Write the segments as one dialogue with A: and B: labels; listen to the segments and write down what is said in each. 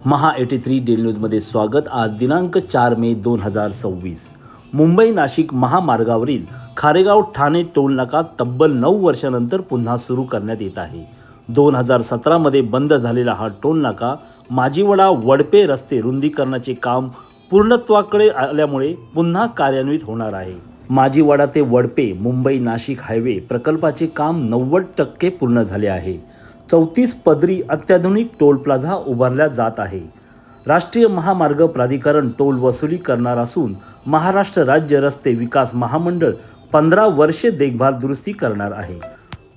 A: महा 83 daily न्यूजमध्ये स्वागत। आज दिनांक 4 मे 2026। मुंबई नाशिक महामार्गावरील खारेगाव ठाणे टोल नाका तब्बल 9 वर्षानंतर पुन्हा सुरू करण्यात येत आहे। 2017 मध्ये बंद झालेला हा टोल नाका माजिवडा वडपे रस्ते रुंदीकरणाचे काम पूर्णत्वाकडे आल्यामुळे पुन्हा कार्यान्वित होणार आहे। माजिवडा ते वडपे मुंबई नाशिक हायवे प्रकल्पाचे काम 90% पूर्ण झाले आहे। 34 पदरी अत्याधुनिक टोल प्लाझा उभारला जात आहे। राष्ट्रीय महामार्ग प्राधिकरण टोल वसुली करणार असून महाराष्ट्र राज्य रस्ते विकास महामंडळ 15 वर्षे देखभाल दुरुस्ती करणार आहे।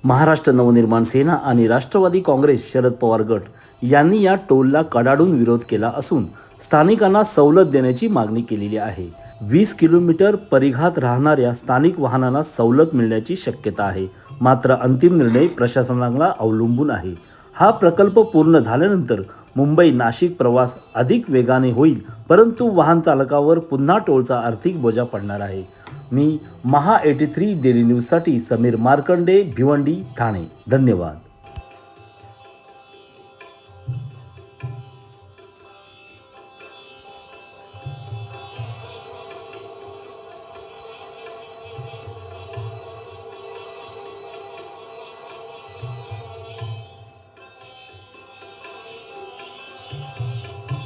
A: महाराष्ट्र नवनिर्माण सेना आणि राष्ट्रवादी काँग्रेस शरद पवार गट यांनी या टोलला कडाडून विरोध केला असून स्थानिकांना सवलत देण्याची मागणी केलेली आहे। 20 किलोमीटर परिघात राहणाऱ्या स्थानिक वाहनांना सवलत मिळण्याची शक्यता आहे, मात्र अंतिम निर्णय प्रशासनाला अवलंबून आहे। हा प्रकल्प पूर्ण झाल्यानंतर मुंबई नाशिक प्रवास अधिक वेगाने होईल, परंतु वाहन चालकावर पुन्हा टोलचा आर्थिक बोजा पडणार आहे। मी महा 83 डेली न्यूजसाठी समीर मार्कंडे, भिवंडी, ठाणे। धन्यवाद।